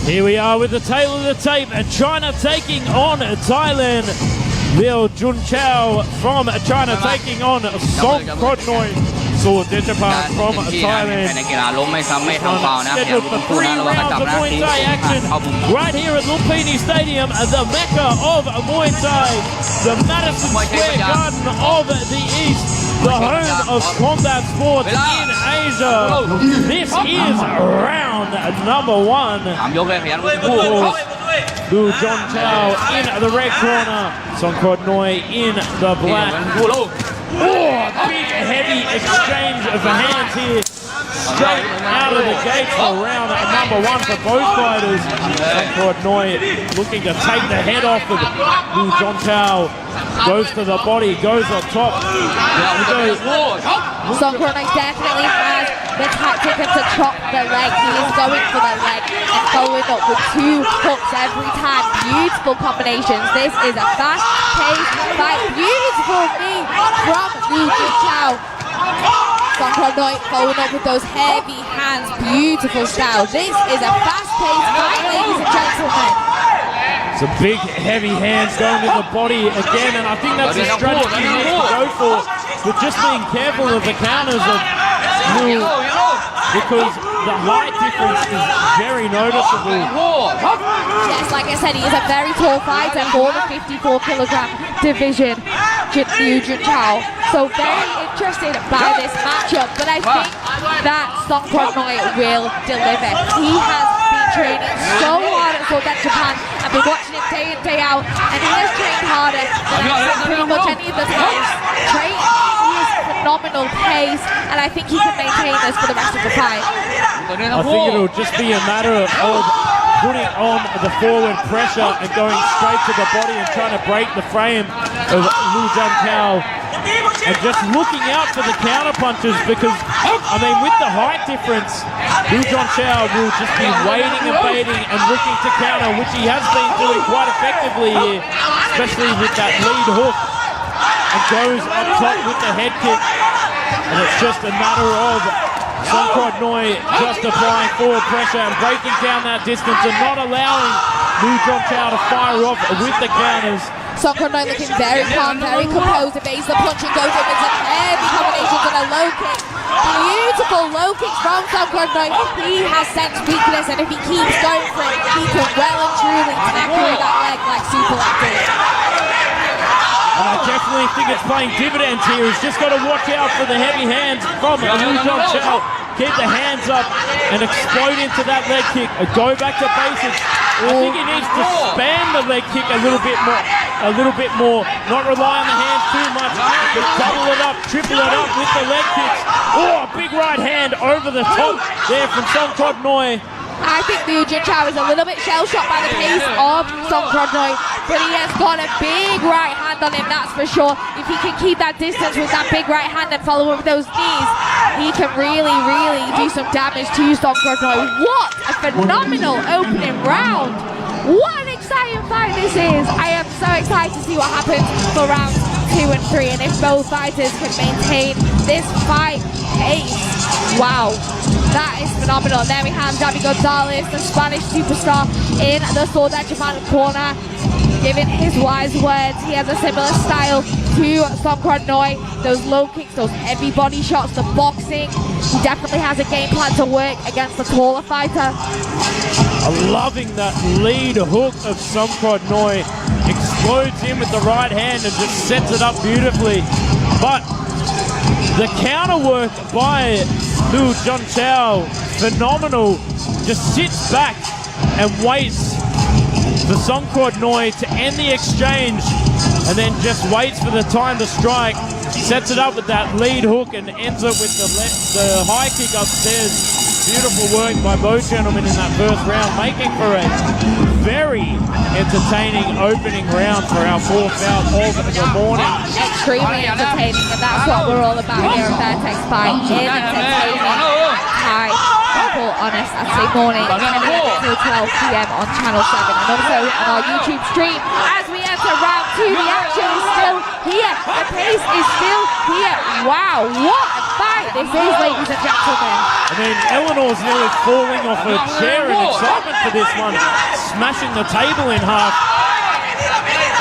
Here we are with the tail of the tape, China taking on Thailand. Liu Junchao from China taking on Songkrodnoi. Sor.Dechapant from Thailand. Scheduled for 3 rounds of Muay Thai action right here at Lumpini Stadium, the Mecca of Muay Thai, the Madison Square Garden of the East, the home of combat sports in Asia. This is round number 1. Liu Junchao in the red corner, Songkrodnoi in the black. Big heavy exchange of hands here, straight out of the gates for round number 1 for both fighters. Songkrodnoi looking to take the head off of Liu Junchao. Goes to the body, goes on top. Songkrodnoi definitely has the tactic to chop the leg. He is going for the leg and following up with 2 hooks every time. Beautiful combinations. This is a fast-paced fight. Beautiful knee from Liu Jinchao. Songkrodnoi following up with those heavy hands. Beautiful style. This is a fast-paced fight, ladies and gentlemen. Some big, heavy hands going to the body again, and I think that's the strategy he needs to go for. But just being careful of the counters of Liu, because the height difference is very noticeable. Yes, like I said, he is a very tall fighter for the 54-kilogram division, Liu Junchao. So very interested by this matchup, but I think that Songkrodnoi will deliver. He has been training so hard at Sor.Dechapant. I've been watching him day in, day out, and he has trained harder than pretty much any of the times training. He is phenomenal pace, and I think he can maintain this for the rest of the fight. I think it'll just be a matter of putting on the forward pressure and going straight to the body and trying to break the frame of Liu Junchao. And just looking out for the counter punches, because, I mean, with the height difference, Liu Junchao will just be waiting and baiting and looking to counter, which he has been doing quite effectively here, especially with that lead hook. And goes up top with the head kick. And it's just a matter of Songkrodnoi just applying forward pressure and breaking down that distance and not allowing Liu Junchao to fire off with the counters. Songkrodnoi looking very calm, very composed, evades the punch and goes in with some heavy combinations and a low kick. Beautiful low kicks from Songkrodnoi. He has sense weakness, and if he keeps going for it, he can well and truly tackle that leg like Superleg did. And I definitely think it's playing dividends here. He's just got to watch out for the heavy hands from Liu Junchao. Keep the hands up and explode into that leg kick. Go back to basics. I think he needs to span the leg kick a little bit more. Not rely on the hands too much, but double it up, triple it up with the leg kicks. Oh, a big right hand over the top there from Songkrodnoi. I think Liu Jinchao is a little bit shell-shocked by the pace of Songkrodnoi, but he has got a big right hand on him, that's for sure. If he can keep that distance with that big right hand and follow up with those knees, he can really, really do some damage to Songkrodnoi. What a phenomenal opening round! What an exciting fight this is! I am so excited to see what happens for rounds 2 and 3, and if both fighters can maintain this fight pace. Wow. That is phenomenal. And there we have Javi Gonzalez, the Spanish superstar, in the Sor.Dechapant corner, giving his wise words. He has a similar style to Songkrodnoi. Those low kicks, those heavy body shots, the boxing. He definitely has a game plan to work against the taller fighter. I'm loving that lead hook of Songkrodnoi. Explodes in with the right hand and just sets it up beautifully. But the counter work by Liu Junchao, phenomenal, just sits back and waits for Songkrodnoi to end the exchange and then just waits for the time to strike, sets it up with that lead hook and ends it with the high kick upstairs. Beautiful work by both gentlemen in that first round, making for a very entertaining opening round for our 4th bout of the morning. Extremely entertaining, and that's what we're all about here at Fairtex Fight. Entertaining Thai people on a Saturday morning, 10 until 12 p.m. on Channel 7, and also on our YouTube stream. As we enter round 2, the action is still here. The pace is still here. Wow, what a fight this is, ladies and gentlemen. I mean, Eleanor's nearly falling off her chair in excitement for this one, smashing the table in half.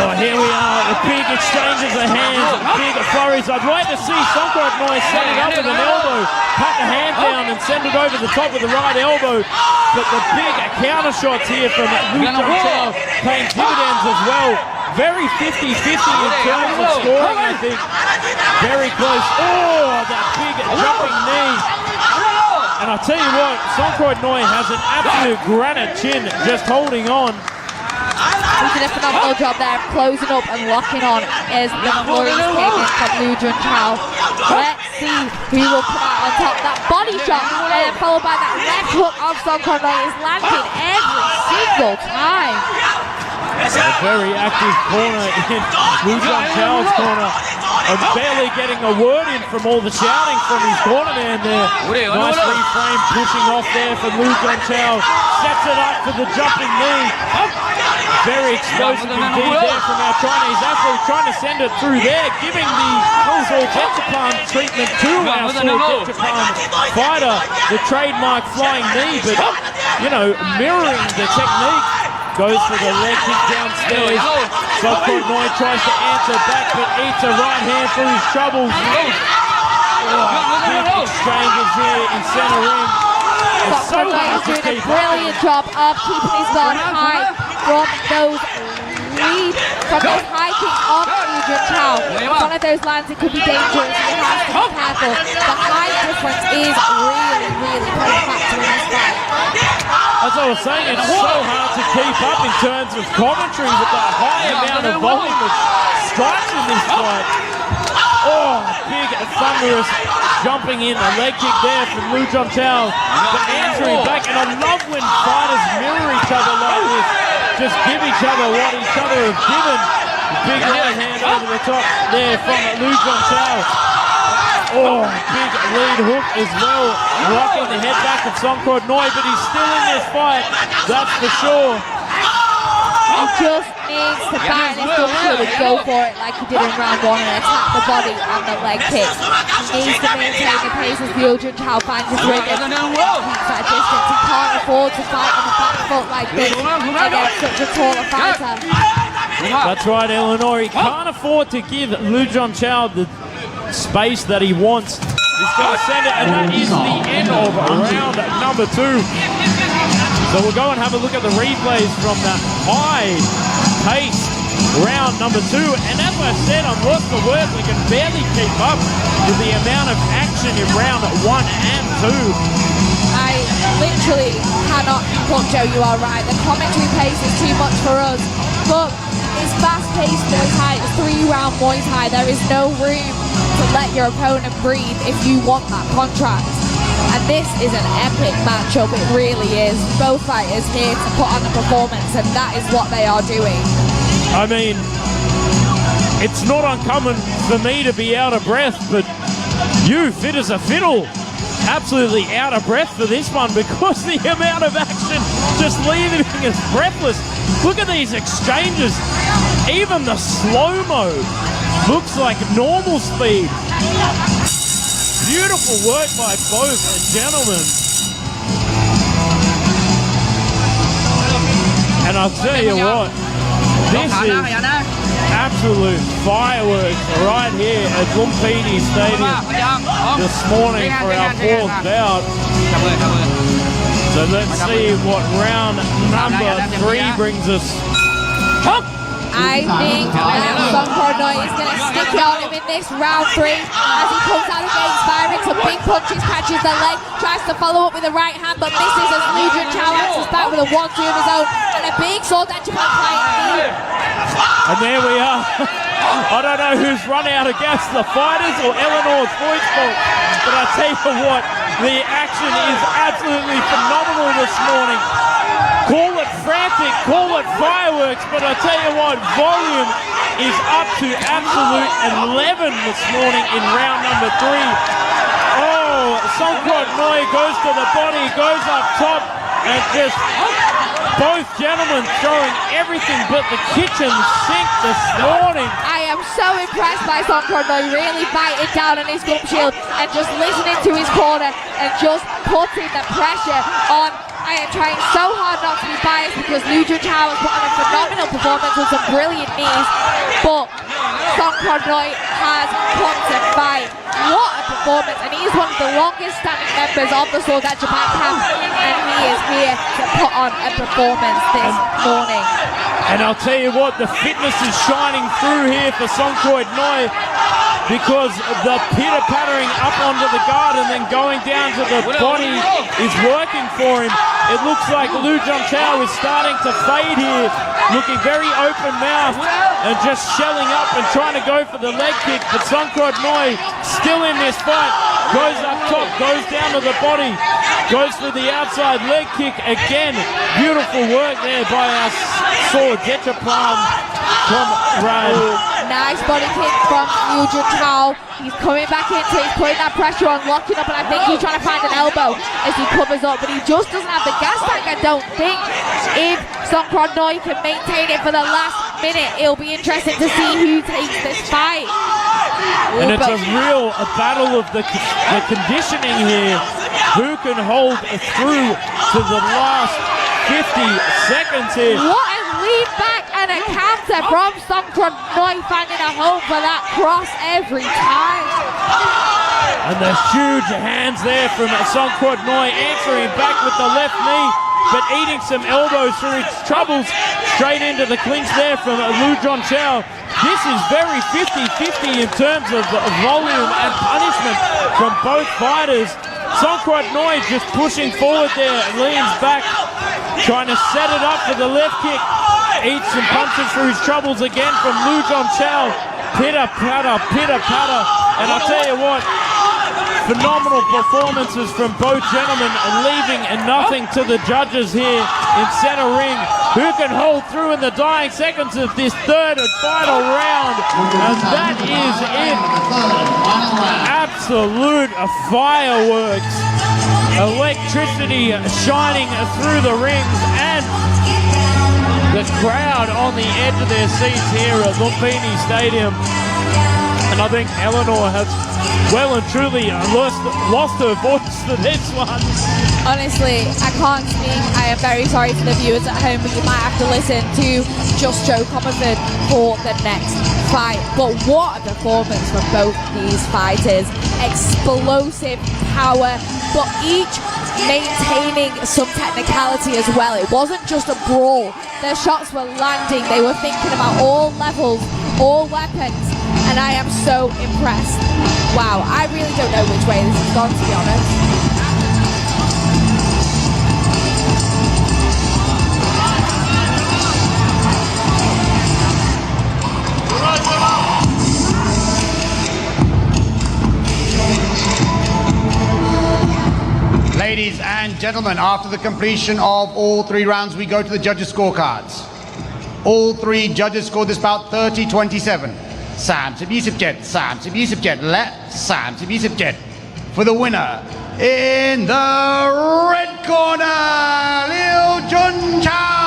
Oh, here we are, the big exchanges of hands, big flurries. I'd like to see Songkrodnoi set it up with an elbow, cut the hand down and send it over the top with the right elbow. But the big counter shots here from Liu Junchao paying dividends as well. Very 50-50 in terms of scoring, I think. Very close. Oh, that big jumping knee. And I'll tell you what, Songkrodnoi has an absolute granite chin just holding on. He did a phenomenal job there of closing up and locking on as the flurries came in from Liu Junchao. Let's see who will come out on top. That body shot followed by that left hook of Songkrodnoi is landing every single time. A very active corner in Liu Junchao's corner. I'm barely getting a word in from all the shouting from his corner man there. Nice reframe pushing off there from Liu Junchao. Sets it up for the jumping knee. Very explosive indeed there from our Chinese athlete, trying to send it through there, giving the Sor.Dechapant treatment to our Sor.Dechapant fighter, the trademark flying knee, but, you know, mirroring the technique. Goes for the leg kick downstairs. Songkrodnoi tries to answer back, but eats a right hand for his troubles. Big exchanges here in center ring. Songkrodnoi is doing a brilliant job of keeping his guard high from those high kicks on Liu Junchao. If one of those lands, it could be dangerous. He has to be careful. The height difference is really playing a factor in this fight. As I was saying, it's so hard to keep up in terms of commentary with the high amount of volume of strikes in this fight. Oh, big thunderous jumping in, a leg kick there from Liu Junchao, but answering back. And I love when fighters mirror each other like this, just give each other what each other have given. Big right hand over the top there from Liu Junchao. Oh, big lead hook as well, rocking the head back of Songkrodnoi, but he's still in this fight, that's for sure. He just needs to back this up and go for it like he did in round one and attack the body and the leg kicks. He needs to maintain the pace as Liu Junchao finds his rhythm. Keeps that distance. He can't afford to fight on the back foot like this against such a taller fighter. That's right, Eleanor. He can't afford to give Liu Junchao the space that he wants. He's going to send it, and that is the end of round number 2. So we'll go and have a look at the replays from that high-paced round number 2. And as I said, I'm lost for words. We can barely keep up with the amount of action in round 1 and 2. I literally cannot keep up, Joe. You are right. The commentary pace is too much for us. But it's fast-paced Muay Thai. It's 3-round Muay Thai. There is no room to let your opponent breathe if you want that contract. And this is an epic matchup, it really is. Both fighters here to put on a performance, and that is what they are doing. I mean, it's not uncommon for me to be out of breath, but you, fit as a fiddle, absolutely out of breath for this one because the amount of action just leaving us breathless. Look at these exchanges. Even the slow-mo looks like normal speed. Beautiful work by both gentlemen. And I'll tell you what, this is absolute fireworks right here at Lumpini Stadium this morning for our 4th bout. So let's see what round number 3 brings us. I think that Songkrodnoi is going to stick it on him in this round 3 as he comes out of the gates firing some big punches, catches the leg, tries to follow up with the right hand but misses as Liu Junchao answers back with a 1-2 of his own and a big Sor.Dechapant flying knee. And there we are. I don't know who's run out of gas, the fighters or Eleanor's voice box, but I tell you what, the action is absolutely phenomenal this morning. Call it frantic, call it fireworks, but I tell you what, volume is up to absolute 11 this morning in round number 3. Oh, Songkrodnoi goes to the body, goes up top, and just Both gentlemen throwing everything but the kitchen sink this morning. I am so impressed by Songkrodnoi really biting down on his gum shield and just listening to his corner and just putting the pressure on. I am trying so hard not to be biased because Liu Junchao has put on a phenomenal performance with some brilliant knees, but Songkrodnoi has come to fight. What a performance, and he is one of the longest standing members of the Sor.Dechapant camp, and he is here to put on a performance this morning. And I'll tell you what, the fitness is shining through here for Songkrodnoi, because the pitter-pattering up onto the guard and then going down to the body is working for him. It looks like Liu Junchao is starting to fade here, looking very open-mouthed and just shelling up and trying to go for the leg kick. But Songkrodnoi still in this fight, goes up top, goes down to the body, goes for the outside leg kick again. Beautiful work there by our Sor.Dechapant comrade. Nice body kick from Liu Junchao. He's coming back into it, he's putting that pressure on, locking up, and I think he's trying to find an elbow as he covers up, but he just doesn't have the gas tank, I don't think. If Songkrodnoi can maintain it for the last minute, it'll be interesting to see who takes this fight. And it's a real battle of the conditioning here. Who can hold through to the last 50 seconds here? What a lead back and a counter from Songkrodnoi, finding a home for that cross every time. And the huge hands there from Songkrodnoi, answering back with the left knee, but eating some elbows through his troubles. Straight into the clinch there from Liu Junchao. This is very 50-50 in terms of volume and punishment from both fighters. Songkrodnoi just pushing forward there, leans back, trying to set it up for the left kick. Eats some punches through his troubles again from Liu Junchao. Pitter-patter, pitter-patter. And I'll tell you what, phenomenal performances from both gentlemen, leaving nothing to the judges here in center ring. Who can hold through in the dying seconds of this third and final round? And that is it. Absolute fireworks. Electricity shining through the rings, and the crowd on the edge of their seats here at Lumpini Stadium. And I think Eleanor has well and truly lost her voice for this one. Honestly, I can't speak. I am very sorry to the viewers at home, but you might have to listen to Just Joe Comerford for the next fight. But what a performance from both these fighters. Explosive power, but each maintaining some technicality as well. It wasn't just a brawl. Their shots were landing. They were thinking about all levels, all weapons, and I am so impressed. Wow, I really don't know which way this has gone, to be honest. Ladies and gentlemen, after the completion of all three rounds, we go to the judges' scorecards. All three judges scored this bout 30-27. 30-27 และ 30-27 for the winner in the red corner, Liu Junchao.